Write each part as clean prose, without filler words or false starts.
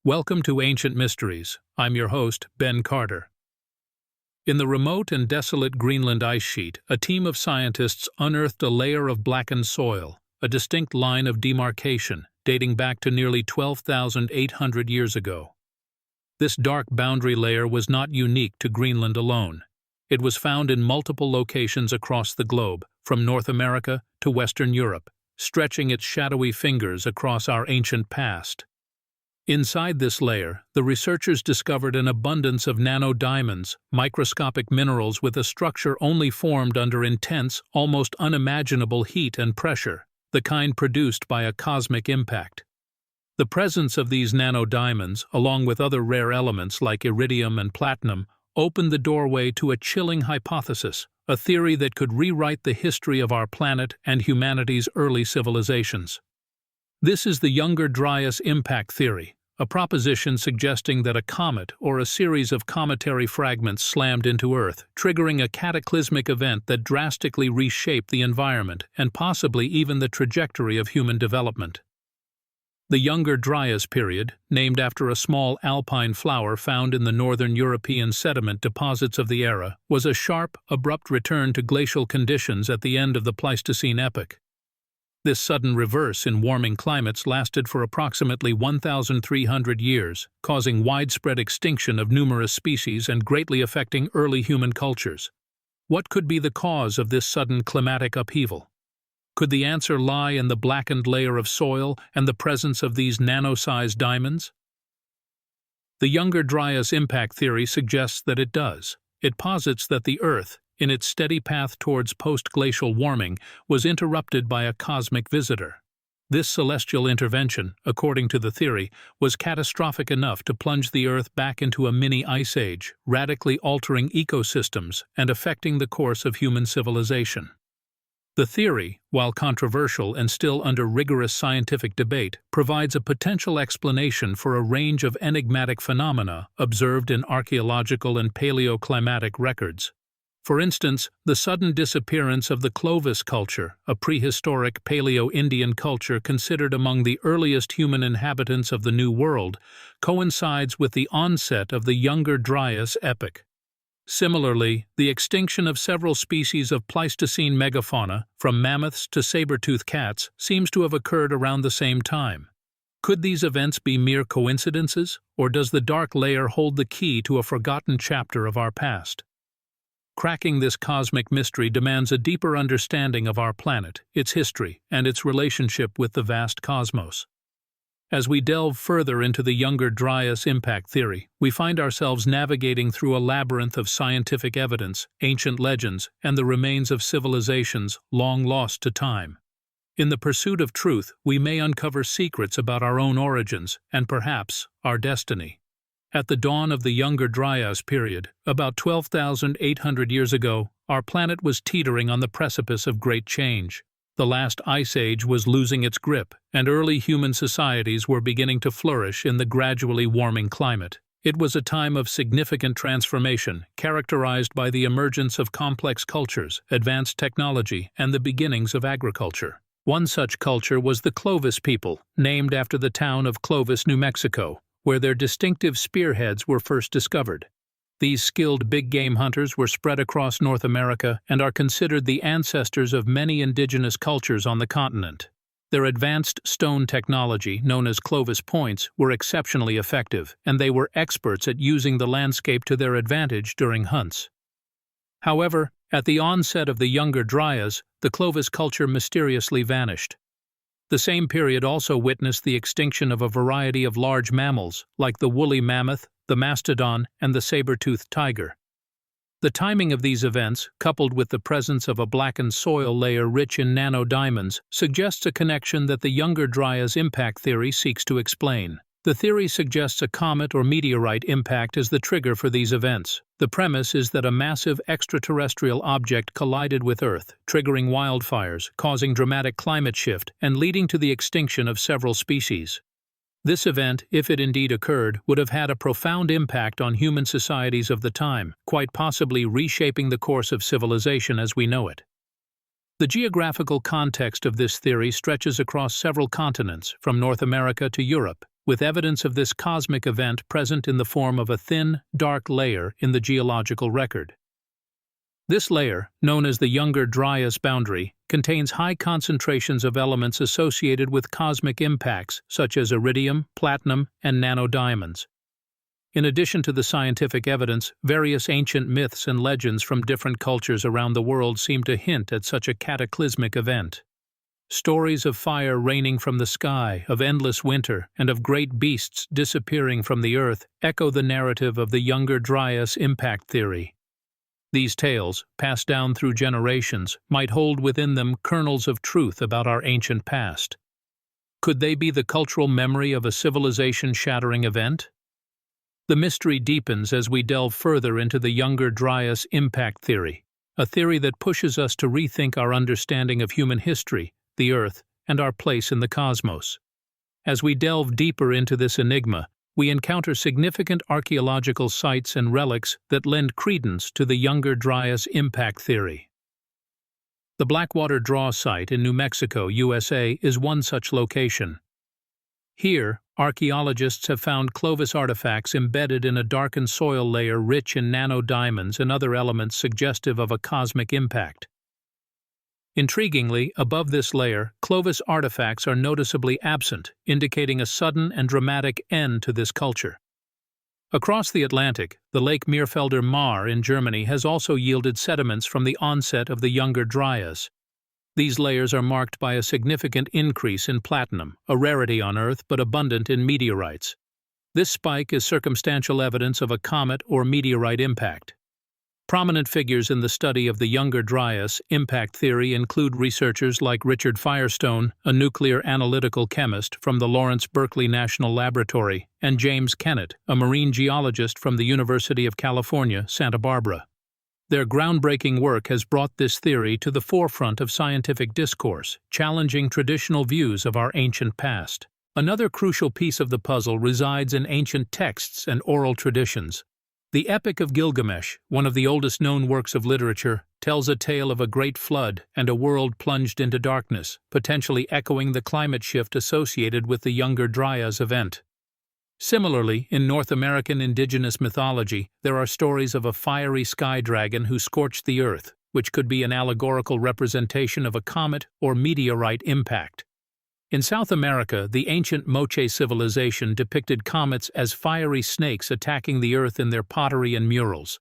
Welcome to Ancient Mysteries. I'm your host, Ben Carter. In the remote and desolate Greenland ice sheet, a team of scientists unearthed a layer of blackened soil, a distinct line of demarcation dating back to nearly 12,800 years ago. This dark boundary layer was not unique to Greenland alone. It was found in multiple locations across the globe, from North America to Western Europe, stretching its shadowy fingers across our ancient past. Inside this layer, the researchers discovered an abundance of nanodiamonds, microscopic minerals with a structure only formed under intense, almost unimaginable heat and pressure, the kind produced by a cosmic impact. The presence of these nanodiamonds, along with other rare elements like iridium and platinum, opened the doorway to a chilling hypothesis, a theory that could rewrite the history of our planet and humanity's early civilizations. This is the Younger Dryas Impact Theory, a proposition suggesting that a comet or a series of cometary fragments slammed into Earth, triggering a cataclysmic event that drastically reshaped the environment and possibly even the trajectory of human development. The Younger Dryas period, named after a small alpine flower found in the northern European sediment deposits of the era, was a sharp, abrupt return to glacial conditions at the end of the Pleistocene epoch. This sudden reverse in warming climates lasted for approximately 1,300 years, causing widespread extinction of numerous species and greatly affecting early human cultures. What could be the cause of this sudden climatic upheaval? Could the answer lie in the blackened layer of soil and the presence of these nano-sized diamonds? The Younger Dryas Impact Theory suggests that it does. It posits that the Earth, in its steady path towards post-glacial warming, was interrupted by a cosmic visitor. This celestial intervention, according to the theory, was catastrophic enough to plunge the Earth back into a mini ice age, radically altering ecosystems and affecting the course of human civilization. The theory, while controversial and still under rigorous scientific debate, provides a potential explanation for a range of enigmatic phenomena observed in archaeological and paleoclimatic records. For instance, the sudden disappearance of the Clovis culture, a prehistoric Paleo-Indian culture considered among the earliest human inhabitants of the New World, coincides with the onset of the Younger Dryas epoch. Similarly, the extinction of several species of Pleistocene megafauna, from mammoths to saber-toothed cats, seems to have occurred around the same time. Could these events be mere coincidences, or does the dark layer hold the key to a forgotten chapter of our past? Cracking this cosmic mystery demands a deeper understanding of our planet, its history, and its relationship with the vast cosmos. As we delve further into the Younger Dryas Impact Theory, we find ourselves navigating through a labyrinth of scientific evidence, ancient legends, and the remains of civilizations long lost to time. In the pursuit of truth, we may uncover secrets about our own origins and perhaps our destiny. At the dawn of the Younger Dryas period, about 12,800 years ago, our planet was teetering on the precipice of great change. The last ice age was losing its grip, and early human societies were beginning to flourish in the gradually warming climate. It was a time of significant transformation, characterized by the emergence of complex cultures, advanced technology, and the beginnings of agriculture. One such culture was the Clovis people, named after the town of Clovis, New Mexico, where their distinctive spearheads were first discovered. These skilled big-game hunters were spread across North America and are considered the ancestors of many indigenous cultures on the continent. Their advanced stone technology, known as Clovis points, were exceptionally effective, and they were experts at using the landscape to their advantage during hunts. However, at the onset of the Younger Dryas, the Clovis culture mysteriously vanished. The same period also witnessed the extinction of a variety of large mammals, like the woolly mammoth, the mastodon, and the saber-toothed tiger. The timing of these events, coupled with the presence of a blackened soil layer rich in nanodiamonds, suggests a connection that the Younger Dryas Impact Theory seeks to explain. The theory suggests a comet or meteorite impact as the trigger for these events. The premise is that a massive extraterrestrial object collided with Earth, triggering wildfires, causing dramatic climate shift, and leading to the extinction of several species. This event, if it indeed occurred, would have had a profound impact on human societies of the time, quite possibly reshaping the course of civilization as we know it. The geographical context of this theory stretches across several continents, from North America to Europe. with evidence of this cosmic event present in the form of a thin, dark layer in the geological record. This layer, known as the Younger Dryas boundary, contains high concentrations of elements associated with cosmic impacts such as iridium, platinum, and nanodiamonds. In addition to the scientific evidence, various ancient myths and legends from different cultures around the world seem to hint at such a cataclysmic event. Stories of fire raining from the sky, of endless winter, and of great beasts disappearing from the earth echo the narrative of the Younger Dryas Impact Theory. These tales, passed down through generations, might hold within them kernels of truth about our ancient past. Could they be the cultural memory of a civilization-shattering event? The mystery deepens as we delve further into the Younger Dryas Impact Theory, a theory that pushes us to rethink our understanding of human history, the Earth, and our place in the cosmos. As we delve deeper into this enigma, we encounter significant archaeological sites and relics that lend credence to the Younger Dryas Impact Theory. The Blackwater Draw site in New Mexico, USA, is one such location. Here, archaeologists have found Clovis artifacts embedded in a darkened soil layer rich in nanodiamonds and other elements suggestive of a cosmic impact. Intriguingly, above this layer, Clovis artifacts are noticeably absent, indicating a sudden and dramatic end to this culture. Across the Atlantic, the Lake Meerfelder Mar in Germany has also yielded sediments from the onset of the Younger Dryas. These layers are marked by a significant increase in platinum, a rarity on Earth but abundant in meteorites. This spike is circumstantial evidence of a comet or meteorite impact. Prominent figures in the study of the Younger Dryas Impact Theory include researchers like Richard Firestone, a nuclear analytical chemist from the Lawrence Berkeley National Laboratory, and James Kennett, a marine geologist from the University of California, Santa Barbara. Their groundbreaking work has brought this theory to the forefront of scientific discourse, challenging traditional views of our ancient past. Another crucial piece of the puzzle resides in ancient texts and oral traditions. The Epic of Gilgamesh, one of the oldest known works of literature, tells a tale of a great flood and a world plunged into darkness, potentially echoing the climate shift associated with the Younger Dryas event. Similarly, in North American indigenous mythology, there are stories of a fiery sky dragon who scorched the earth, which could be an allegorical representation of a comet or meteorite impact. In South America, the ancient Moche civilization depicted comets as fiery snakes attacking the earth in their pottery and murals.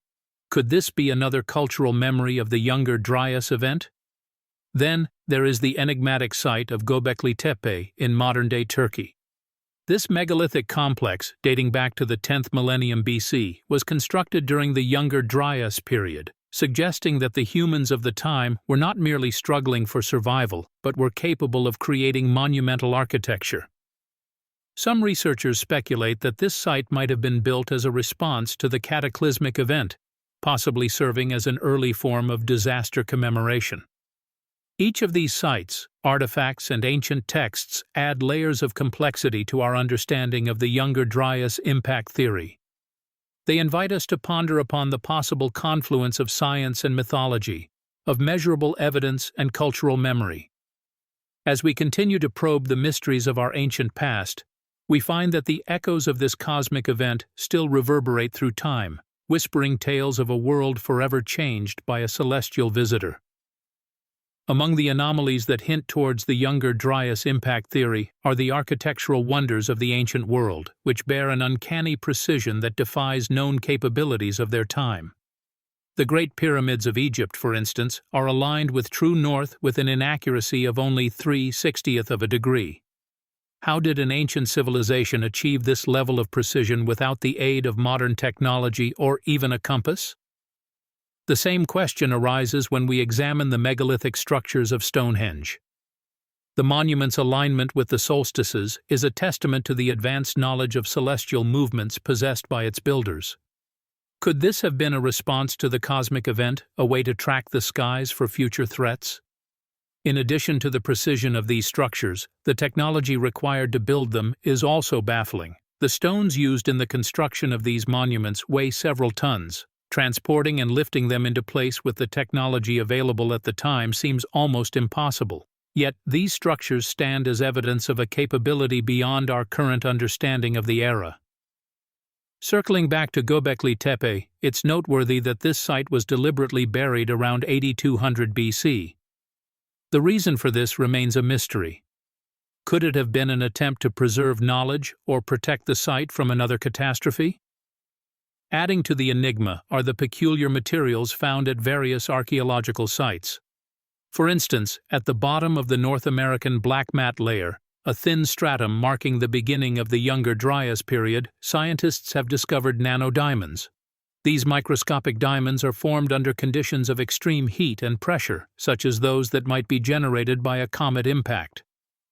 Could this be another cultural memory of the Younger Dryas event? Then, there is the enigmatic site of Göbekli Tepe in modern-day Turkey. This megalithic complex, dating back to the 10th millennium BC, was constructed during the Younger Dryas period, suggesting that the humans of the time were not merely struggling for survival, but were capable of creating monumental architecture. Some researchers speculate that this site might have been built as a response to the cataclysmic event, possibly serving as an early form of disaster commemoration. Each of these sites, artifacts, and ancient texts add layers of complexity to our understanding of the Younger Dryas Impact Theory. They invite us to ponder upon the possible confluence of science and mythology, of measurable evidence and cultural memory. As we continue to probe the mysteries of our ancient past, we find that the echoes of this cosmic event still reverberate through time, whispering tales of a world forever changed by a celestial visitor. Among the anomalies that hint towards the Younger Dryas Impact Theory are the architectural wonders of the ancient world, which bear an uncanny precision that defies known capabilities of their time. The Great Pyramids of Egypt, for instance, are aligned with true north with an inaccuracy of only 3/60th of a degree. How did an ancient civilization achieve this level of precision without the aid of modern technology or even a compass? The same question arises when we examine the megalithic structures of Stonehenge. The monument's alignment with the solstices is a testament to the advanced knowledge of celestial movements possessed by its builders. Could this have been a response to the cosmic event, a way to track the skies for future threats? In addition to the precision of these structures, the technology required to build them is also baffling. The stones used in the construction of these monuments weigh several tons. Transporting and lifting them into place with the technology available at the time seems almost impossible. Yet these structures stand as evidence of a capability beyond our current understanding of the era. Circling back to Göbekli Tepe, it's noteworthy that this site was deliberately buried around 8200 BC. The reason for this remains a mystery. Could it have been an attempt to preserve knowledge or protect the site from another catastrophe? Adding to the enigma are the peculiar materials found at various archaeological sites. For instance, at the bottom of the North American black mat layer, a thin stratum marking the beginning of the Younger Dryas period, scientists have discovered nanodiamonds. These microscopic diamonds are formed under conditions of extreme heat and pressure, such as those that might be generated by a comet impact.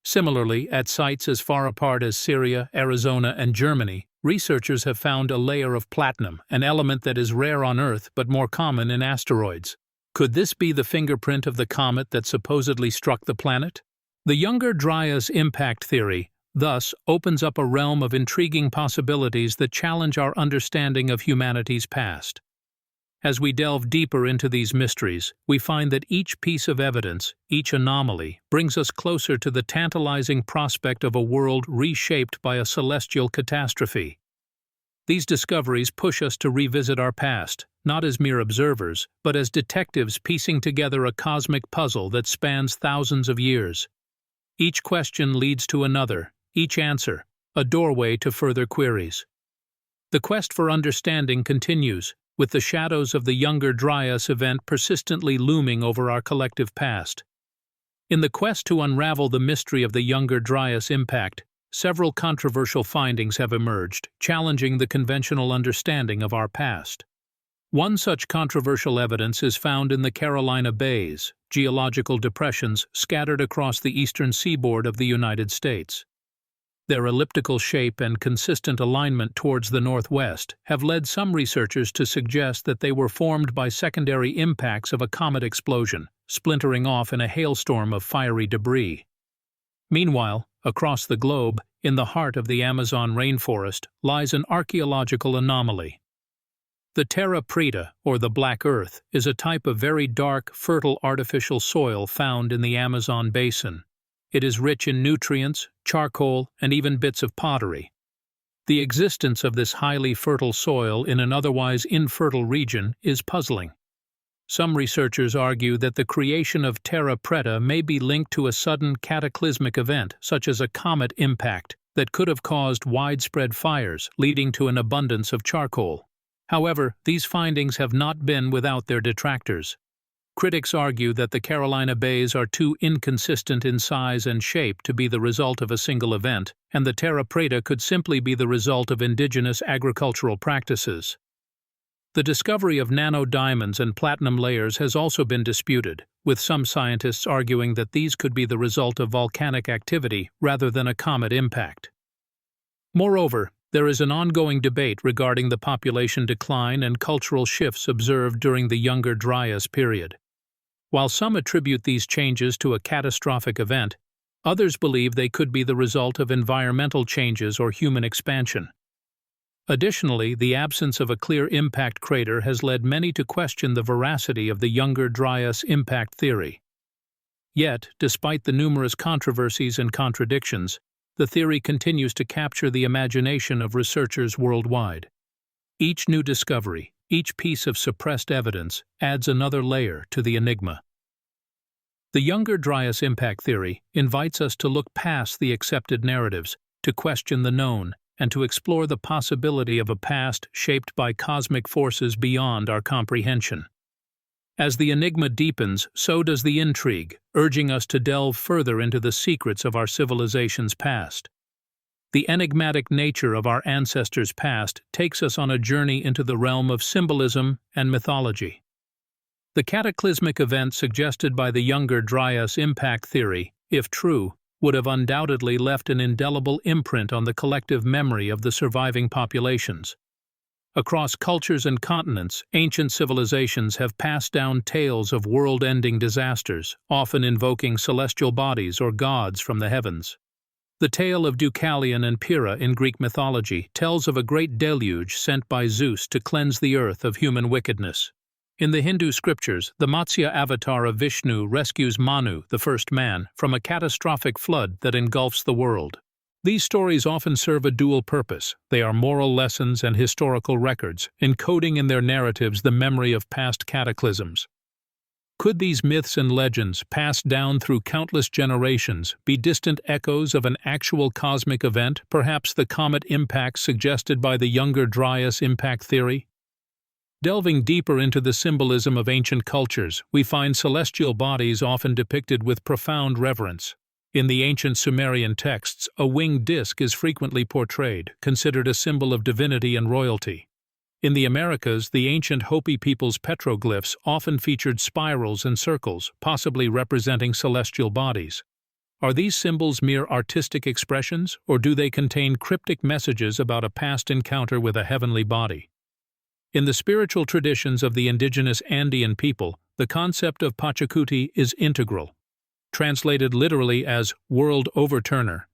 Similarly, at sites as far apart as Syria, Arizona, and Germany, researchers have found a layer of platinum, an element that is rare on Earth but more common in asteroids. Could this be the fingerprint of the comet that supposedly struck the planet? The Younger Dryas Impact Theory, thus, opens up a realm of intriguing possibilities that challenge our understanding of humanity's past. As we delve deeper into these mysteries, we find that each piece of evidence, each anomaly, brings us closer to the tantalizing prospect of a world reshaped by a celestial catastrophe. These discoveries push us to revisit our past, not as mere observers, but as detectives piecing together a cosmic puzzle that spans thousands of years. Each question leads to another, each answer, a doorway to further queries. The quest for understanding continues, with the shadows of the Younger Dryas event persistently looming over our collective past. In the quest to unravel the mystery of the Younger Dryas impact, several controversial findings have emerged, challenging the conventional understanding of our past. One such controversial evidence is found in the Carolina Bays, geological depressions scattered across the eastern seaboard of the United States. Their elliptical shape and consistent alignment towards the northwest have led some researchers to suggest that they were formed by secondary impacts of a comet explosion, splintering off in a hailstorm of fiery debris. Meanwhile, across the globe, in the heart of the Amazon rainforest, lies an archaeological anomaly. The terra preta, or the black earth, is a type of very dark, fertile artificial soil found in the Amazon basin. It is rich in nutrients, charcoal, and even bits of pottery. The existence of this highly fertile soil in an otherwise infertile region is puzzling. Some researchers argue that the creation of terra preta may be linked to a sudden cataclysmic event, such as a comet impact, that could have caused widespread fires, leading to an abundance of charcoal. However, these findings have not been without their detractors. Critics argue that the Carolina Bays are too inconsistent in size and shape to be the result of a single event, and the terra preta could simply be the result of indigenous agricultural practices. The discovery of nanodiamonds and platinum layers has also been disputed, with some scientists arguing that these could be the result of volcanic activity rather than a comet impact. Moreover, there is an ongoing debate regarding the population decline and cultural shifts observed during the Younger Dryas period. While some attribute these changes to a catastrophic event, others believe they could be the result of environmental changes or human expansion. Additionally, the absence of a clear impact crater has led many to question the veracity of the Younger Dryas Impact Theory. Yet, despite the numerous controversies and contradictions, the theory continues to capture the imagination of researchers worldwide. Each new discovery, each piece of suppressed evidence, adds another layer to the enigma. The Younger Dryas Impact Theory invites us to look past the accepted narratives, to question the known, and to explore the possibility of a past shaped by cosmic forces beyond our comprehension. As the enigma deepens, so does the intrigue, urging us to delve further into the secrets of our civilization's past. The enigmatic nature of our ancestors' past takes us on a journey into the realm of symbolism and mythology. The cataclysmic event suggested by the Younger Dryas Impact Theory, if true, would have undoubtedly left an indelible imprint on the collective memory of the surviving populations. Across cultures and continents, ancient civilizations have passed down tales of world-ending disasters, often invoking celestial bodies or gods from the heavens. The tale of Deucalion and Pyrrha in Greek mythology tells of a great deluge sent by Zeus to cleanse the earth of human wickedness. In the Hindu scriptures, the Matsya avatar of Vishnu rescues Manu, the first man, from a catastrophic flood that engulfs the world. These stories often serve a dual purpose. They are moral lessons and historical records, encoding in their narratives the memory of past cataclysms. Could these myths and legends, passed down through countless generations, be distant echoes of an actual cosmic event, perhaps the comet impact suggested by the Younger Dryas Impact Theory? Delving deeper into the symbolism of ancient cultures, we find celestial bodies often depicted with profound reverence. In the ancient Sumerian texts, a winged disk is frequently portrayed, considered a symbol of divinity and royalty. In the Americas, the ancient Hopi people's petroglyphs often featured spirals and circles, possibly representing celestial bodies. Are these symbols mere artistic expressions, or do they contain cryptic messages about a past encounter with a heavenly body? In the spiritual traditions of the indigenous Andean people, the concept of Pachacuti is integral. Translated literally as world overturner,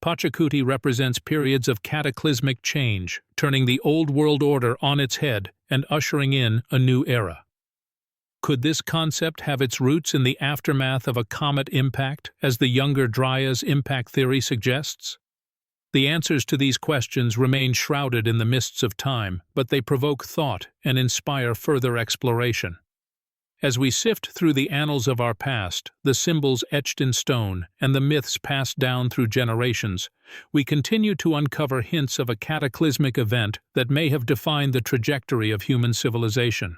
Pachacuti represents periods of cataclysmic change, turning the old world order on its head and ushering in a new era. Could this concept have its roots in the aftermath of a comet impact, as the Younger Dryas Impact Theory suggests? The answers to these questions remain shrouded in the mists of time, but they provoke thought and inspire further exploration. As we sift through the annals of our past, the symbols etched in stone, and the myths passed down through generations, we continue to uncover hints of a cataclysmic event that may have defined the trajectory of human civilization.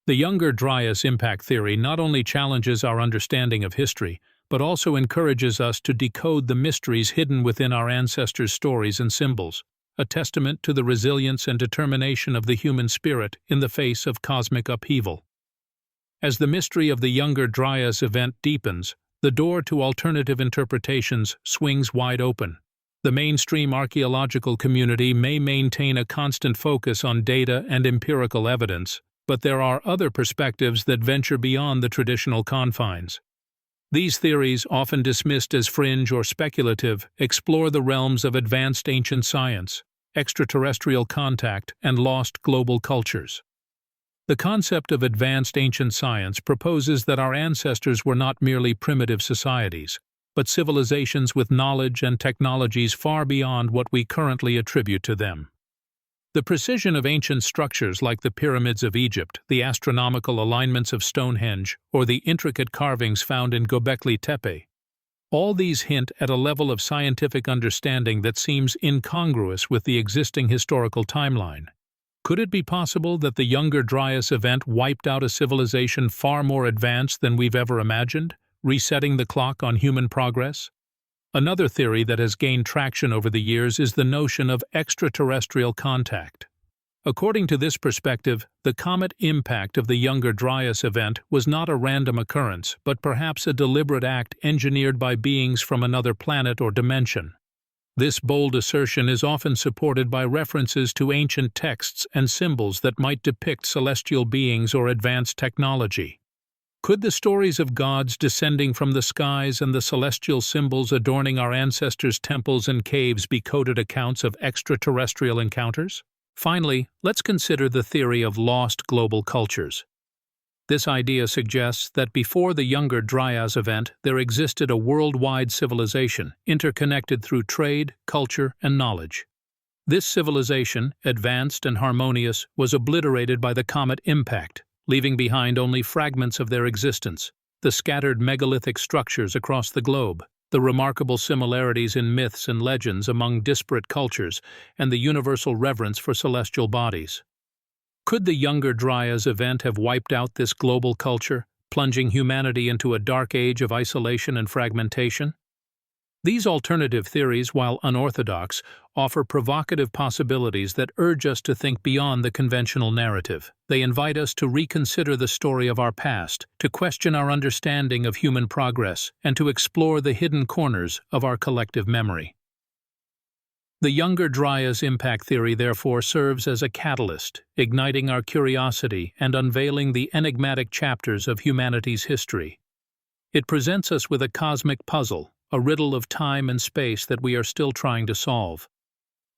The Younger Dryas Impact Theory not only challenges our understanding of history, but also encourages us to decode the mysteries hidden within our ancestors' stories and symbols, a testament to the resilience and determination of the human spirit in the face of cosmic upheaval. As the mystery of the Younger Dryas event deepens, the door to alternative interpretations swings wide open. The mainstream archaeological community may maintain a constant focus on data and empirical evidence, but there are other perspectives that venture beyond the traditional confines. These theories, often dismissed as fringe or speculative, explore the realms of advanced ancient science, extraterrestrial contact, and lost global cultures. The concept of advanced ancient science proposes that our ancestors were not merely primitive societies, but civilizations with knowledge and technologies far beyond what we currently attribute to them. The precision of ancient structures like the pyramids of Egypt, the astronomical alignments of Stonehenge, or the intricate carvings found in Göbekli Tepe, all these hint at a level of scientific understanding that seems incongruous with the existing historical timeline. Could it be possible that the Younger Dryas event wiped out a civilization far more advanced than we've ever imagined, resetting the clock on human progress? Another theory that has gained traction over the years is the notion of extraterrestrial contact. According to this perspective, the comet impact of the Younger Dryas event was not a random occurrence, but perhaps a deliberate act engineered by beings from another planet or dimension. This bold assertion is often supported by references to ancient texts and symbols that might depict celestial beings or advanced technology. Could the stories of gods descending from the skies and the celestial symbols adorning our ancestors' temples and caves be coded accounts of extraterrestrial encounters? Finally, let's consider the theory of lost global cultures. This idea suggests that before the Younger Dryas event, there existed a worldwide civilization, interconnected through trade, culture, and knowledge. This civilization, advanced and harmonious, was obliterated by the comet impact, leaving behind only fragments of their existence, the scattered megalithic structures across the globe, the remarkable similarities in myths and legends among disparate cultures, and the universal reverence for celestial bodies. Could the Younger Dryas event have wiped out this global culture, plunging humanity into a dark age of isolation and fragmentation? These alternative theories, while unorthodox, offer provocative possibilities that urge us to think beyond the conventional narrative. They invite us to reconsider the story of our past, to question our understanding of human progress, and to explore the hidden corners of our collective memory. The Younger Dryas Impact Theory therefore serves as a catalyst, igniting our curiosity and unveiling the enigmatic chapters of humanity's history. It presents us with a cosmic puzzle, a riddle of time and space that we are still trying to solve.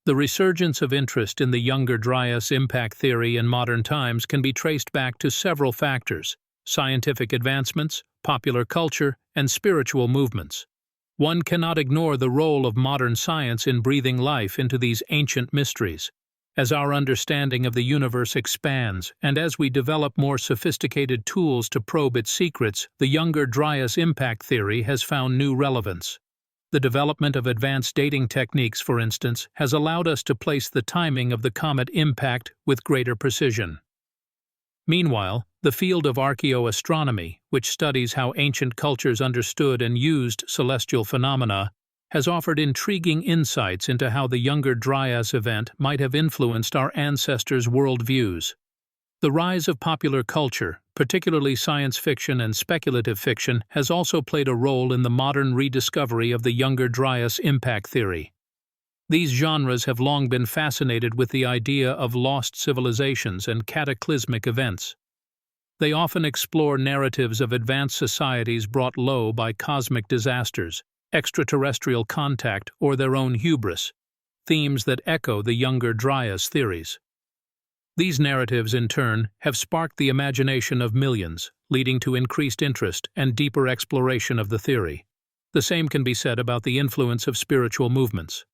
The resurgence of interest in the Younger Dryas Impact Theory in modern times can be traced back to several factors: scientific advancements, popular culture, and spiritual movements. One cannot ignore the role of modern science in breathing life into these ancient mysteries. As our understanding of the universe expands, and as we develop more sophisticated tools to probe its secrets, the Younger Dryas Impact Theory has found new relevance. The development of advanced dating techniques, for instance, has allowed us to place the timing of the comet impact with greater precision. Meanwhile, the field of archaeoastronomy, which studies how ancient cultures understood and used celestial phenomena, has offered intriguing insights into how the Younger Dryas event might have influenced our ancestors' worldviews. The rise of popular culture, particularly science fiction and speculative fiction, has also played a role in the modern rediscovery of the Younger Dryas Impact Theory. These genres have long been fascinated with the idea of lost civilizations and cataclysmic events. They often explore narratives of advanced societies brought low by cosmic disasters, extraterrestrial contact, or their own hubris, themes that echo the Younger Dryas theories. These narratives, in turn, have sparked the imagination of millions, leading to increased interest and deeper exploration of the theory. The same can be said about the influence of spiritual movements.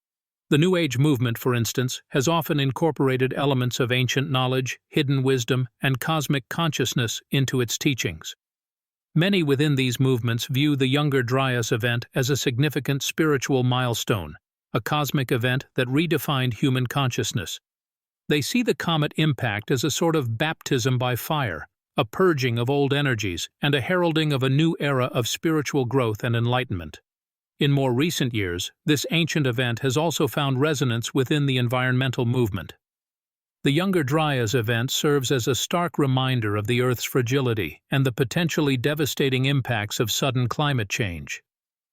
The New Age movement, for instance, has often incorporated elements of ancient knowledge, hidden wisdom, and cosmic consciousness into its teachings. Many within these movements view the Younger Dryas event as a significant spiritual milestone, a cosmic event that redefined human consciousness. They see the comet impact as a sort of baptism by fire, a purging of old energies, and a heralding of a new era of spiritual growth and enlightenment. In more recent years, this ancient event has also found resonance within the environmental movement. The Younger Dryas event serves as a stark reminder of the Earth's fragility and the potentially devastating impacts of sudden climate change.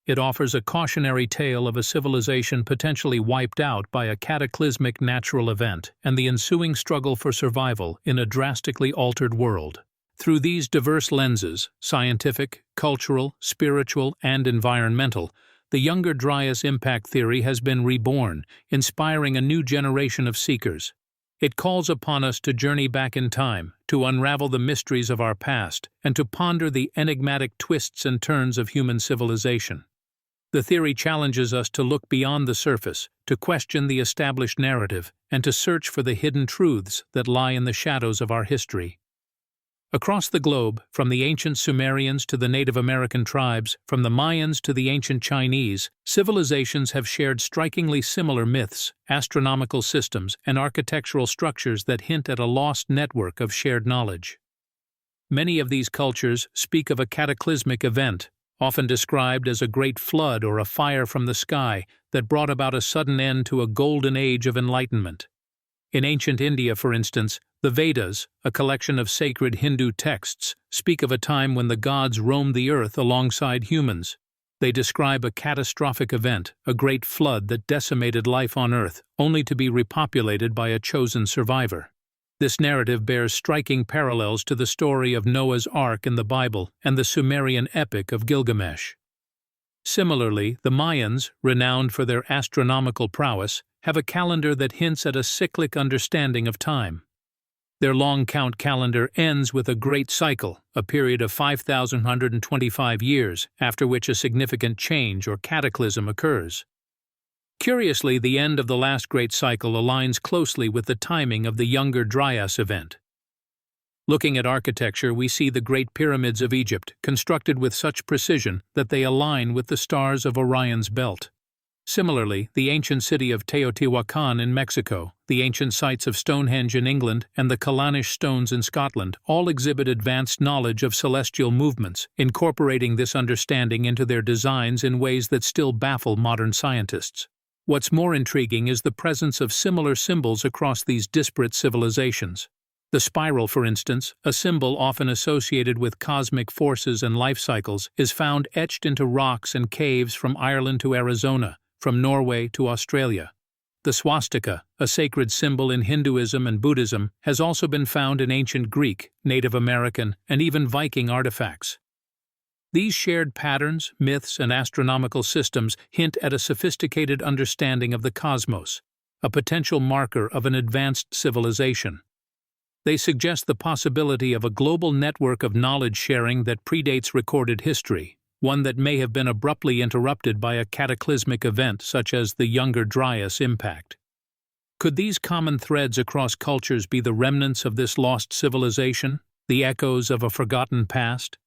It offers a cautionary tale of a civilization potentially wiped out by a cataclysmic natural event and the ensuing struggle for survival in a drastically altered world. Through these diverse lenses, scientific, cultural, spiritual, and environmental, the Younger Dryas Impact Theory has been reborn, inspiring a new generation of seekers. It calls upon us to journey back in time, to unravel the mysteries of our past, and to ponder the enigmatic twists and turns of human civilization. The theory challenges us to look beyond the surface, to question the established narrative, and to search for the hidden truths that lie in the shadows of our history. Across the globe, from the ancient Sumerians to the Native American tribes, from the Mayans to the ancient Chinese, civilizations have shared strikingly similar myths, astronomical systems, and architectural structures that hint at a lost network of shared knowledge. Many of these cultures speak of a cataclysmic event, often described as a great flood or a fire from the sky that brought about a sudden end to a golden age of enlightenment. In ancient India, for instance, the Vedas, a collection of sacred Hindu texts, speak of a time when the gods roamed the earth alongside humans. They describe a catastrophic event, a great flood that decimated life on earth, only to be repopulated by a chosen survivor. This narrative bears striking parallels to the story of Noah's Ark in the Bible and the Sumerian epic of Gilgamesh. Similarly, the Mayans, renowned for their astronomical prowess, have a calendar that hints at a cyclic understanding of time. Their long count calendar ends with a great cycle, a period of 5,125 years, after which a significant change or cataclysm occurs. Curiously, the end of the last great cycle aligns closely with the timing of the Younger Dryas event. Looking at architecture, we see the Great Pyramids of Egypt, constructed with such precision that they align with the stars of Orion's belt. Similarly, the ancient city of Teotihuacan in Mexico, the ancient sites of Stonehenge in England, and the Callanish stones in Scotland all exhibit advanced knowledge of celestial movements, incorporating this understanding into their designs in ways that still baffle modern scientists. What's more intriguing is the presence of similar symbols across these disparate civilizations. The spiral, for instance, a symbol often associated with cosmic forces and life cycles, is found etched into rocks and caves from Ireland to Arizona, from Norway to Australia. The swastika, a sacred symbol in Hinduism and Buddhism, has also been found in ancient Greek, Native American, and even Viking artifacts. These shared patterns, myths, and astronomical systems hint at a sophisticated understanding of the cosmos, a potential marker of an advanced civilization. They suggest the possibility of a global network of knowledge sharing that predates recorded history, one that may have been abruptly interrupted by a cataclysmic event such as the Younger Dryas Impact. Could these common threads across cultures be the remnants of this lost civilization, the echoes of a forgotten past?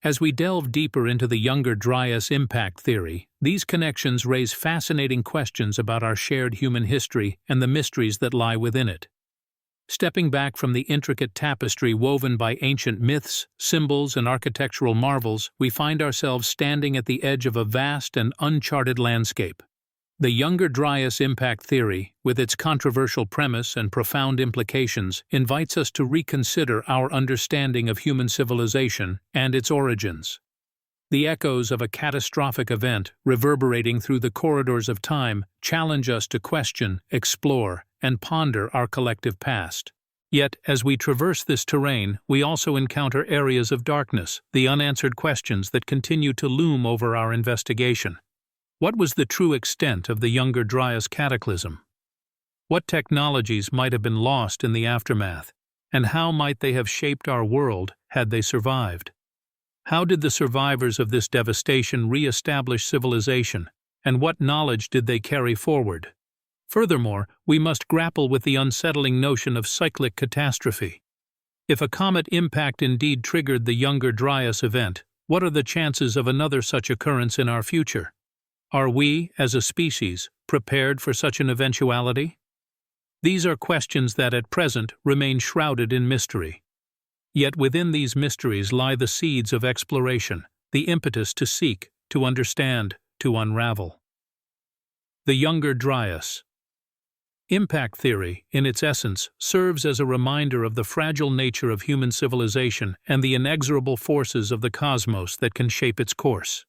As we delve deeper into the Younger Dryas Impact Theory, these connections raise fascinating questions about our shared human history and the mysteries that lie within it. Stepping back from the intricate tapestry woven by ancient myths, symbols, and architectural marvels, we find ourselves standing at the edge of a vast and uncharted landscape. The Younger Dryas Impact Theory, with its controversial premise and profound implications, invites us to reconsider our understanding of human civilization and its origins. The echoes of a catastrophic event, reverberating through the corridors of time, challenge us to question, explore, and ponder our collective past. Yet, as we traverse this terrain, we also encounter areas of darkness, the unanswered questions that continue to loom over our investigation. What was the true extent of the Younger Dryas cataclysm? What technologies might have been lost in the aftermath, and how might they have shaped our world had they survived? How did the survivors of this devastation re-establish civilization, and what knowledge did they carry forward? Furthermore, we must grapple with the unsettling notion of cyclic catastrophe. If a comet impact indeed triggered the Younger Dryas event, what are the chances of another such occurrence in our future? Are we, as a species, prepared for such an eventuality? These are questions that at present remain shrouded in mystery. Yet within these mysteries lie the seeds of exploration, the impetus to seek, to understand, to unravel. The Younger Dryas Impact Theory, in its essence, serves as a reminder of the fragile nature of human civilization and the inexorable forces of the cosmos that can shape its course.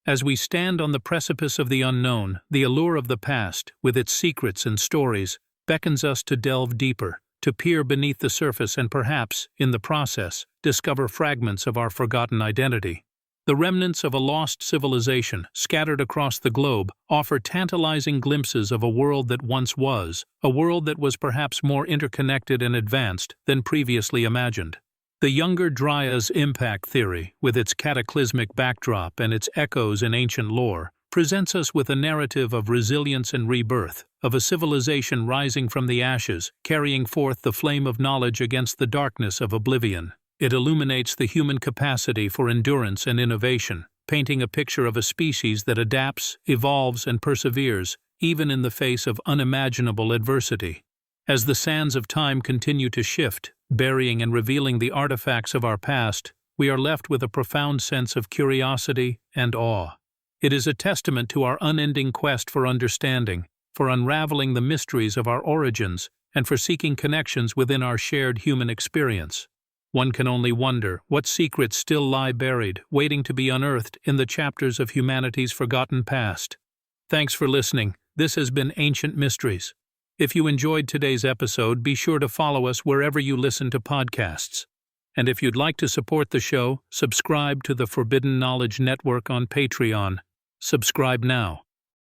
As we stand on the precipice of the unknown, the allure of the past, with its secrets and stories, beckons us to delve deeper, to peer beneath the surface and perhaps, in the process, discover fragments of our forgotten identity. The remnants of a lost civilization, scattered across the globe, offer tantalizing glimpses of a world that once was, a world that was perhaps more interconnected and advanced than previously imagined. The Younger Dryas Impact Theory, with its cataclysmic backdrop and its echoes in ancient lore, presents us with a narrative of resilience and rebirth, of a civilization rising from the ashes, carrying forth the flame of knowledge against the darkness of oblivion. It illuminates the human capacity for endurance and innovation, painting a picture of a species that adapts, evolves, and perseveres, even in the face of unimaginable adversity. As the sands of time continue to shift, burying and revealing the artifacts of our past, we are left with a profound sense of curiosity and awe. It is a testament to our unending quest for understanding, for unraveling the mysteries of our origins, and for seeking connections within our shared human experience. One can only wonder what secrets still lie buried, waiting to be unearthed in the chapters of humanity's forgotten past. Thanks for listening. This has been Ancient Mysteries. If you enjoyed today's episode, be sure to follow us wherever you listen to podcasts. And if you'd like to support the show, subscribe to the Forbidden Knowledge Network on Patreon. Subscribe now.